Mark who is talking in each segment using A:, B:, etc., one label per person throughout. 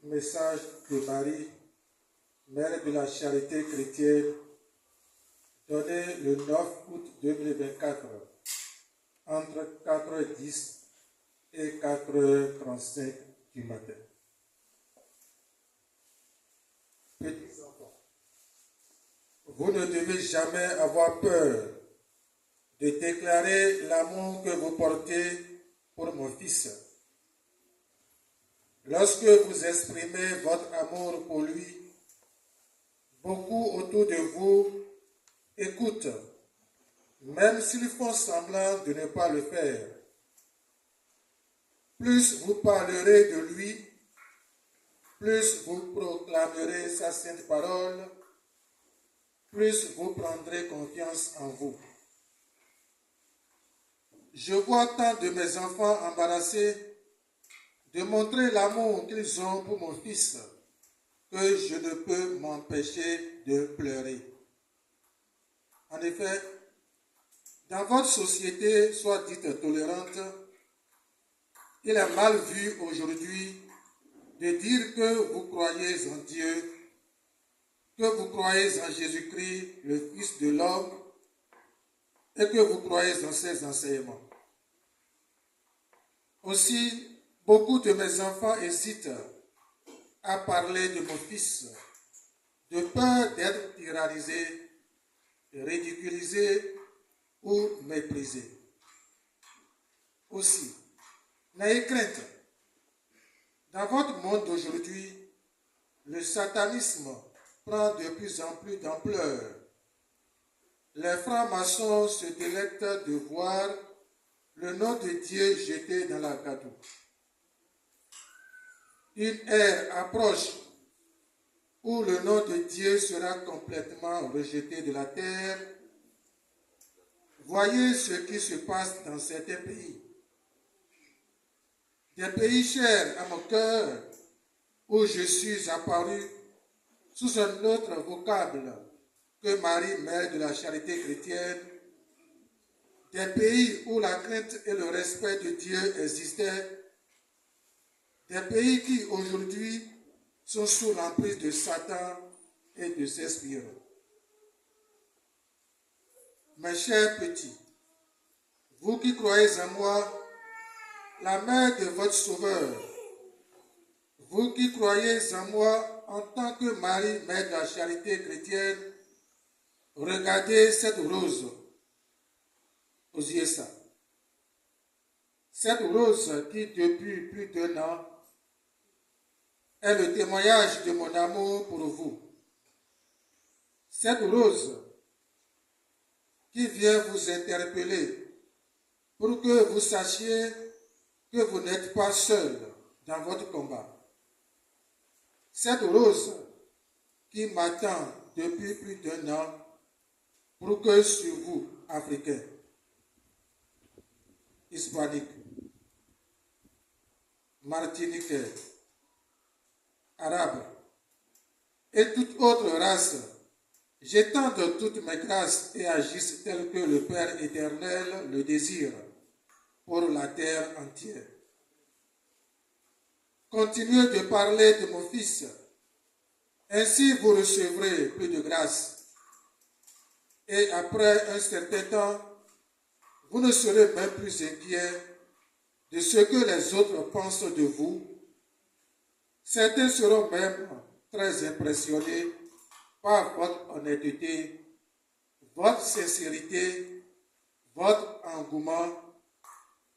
A: message de Marie, mère de la charité chrétienne, donné le 9 août 2024, entre 4h10 et 4h35 du matin. Petits enfants, vous ne devez jamais avoir peur de déclarer l'amour que vous portez pour mon fils. Lorsque vous exprimez votre amour pour lui, beaucoup autour de vous écoutent, même s'ils font semblant de ne pas le faire. Plus vous parlerez de lui, plus vous proclamerez sa sainte parole, plus vous prendrez confiance en vous. Je vois tant de mes enfants embarrassés de montrer l'amour qu'ils ont pour mon fils que je ne peux m'empêcher de pleurer. En effet, dans votre société, soit dite tolérante, il est mal vu aujourd'hui de dire que vous croyez en Dieu, que vous croyez en Jésus-Christ, le Fils de l'homme, et que vous croyez en ses enseignements. Aussi, beaucoup de mes enfants hésitent à parler de mon fils, de peur d'être tyrannisés, ridiculisés ou méprisés. Aussi, n'ayez crainte. Dans votre monde d'aujourd'hui, le satanisme prend de plus en plus d'ampleur. Les francs-maçons se délectent de voir le nom de Dieu jeté dans la gadoue. Une ère approche où le nom de Dieu sera complètement rejeté de la terre. Voyez ce qui se passe dans certains pays. Des pays chers à mon cœur, où je suis apparu sous un autre vocable que Marie, mère de la charité chrétienne. Des pays où la crainte et le respect de Dieu existaient. Des pays qui aujourd'hui sont sous l'emprise de Satan et de ses spiraux. Mes chers petits, vous qui croyez en moi, la mère de votre Sauveur, vous qui croyez en moi en tant que Marie, mère de la charité chrétienne, regardez cette rose. Osiez ça. Cette rose qui, depuis plus d'1 an, est le témoignage de mon amour pour vous. Cette rose qui vient vous interpeller pour que vous sachiez que vous n'êtes pas seul dans votre combat. Cette rose qui m'attend depuis plus d'1 an pour que sur vous, Africains, Hispaniques, Martiniquais, Arabes et toute autre race, j'étende toutes mes grâces et agisse tel que le Père éternel le désire pour la terre entière. Continuez de parler de mon Fils, ainsi vous recevrez plus de grâce. Et après un certain temps, vous ne serez même plus inquiets de ce que les autres pensent de vous. Certains seront même très impressionnés par votre honnêteté, votre sincérité, votre engouement,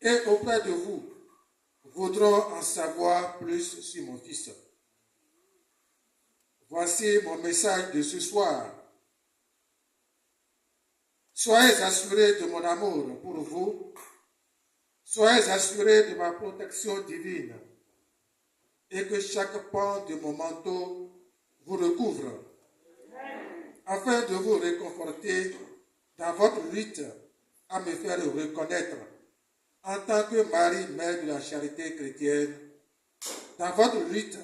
A: et auprès de vous, voudront en savoir plus sur mon Fils. Voici mon message de ce soir. Soyez assurés de mon amour pour vous. Soyez assurés de ma protection divine et que chaque pan de mon manteau vous recouvre afin de vous réconforter dans votre lutte à me faire reconnaître en tant que Marie, mère de la charité chrétienne, dans votre lutte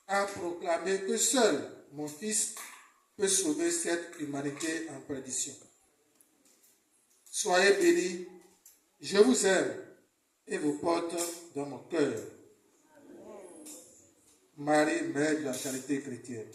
A: à proclamer que seul mon Fils peut sauver cette humanité en perdition. Soyez bénis, je vous aime et vous porte dans mon cœur. Marie, Mère de la charité chrétienne.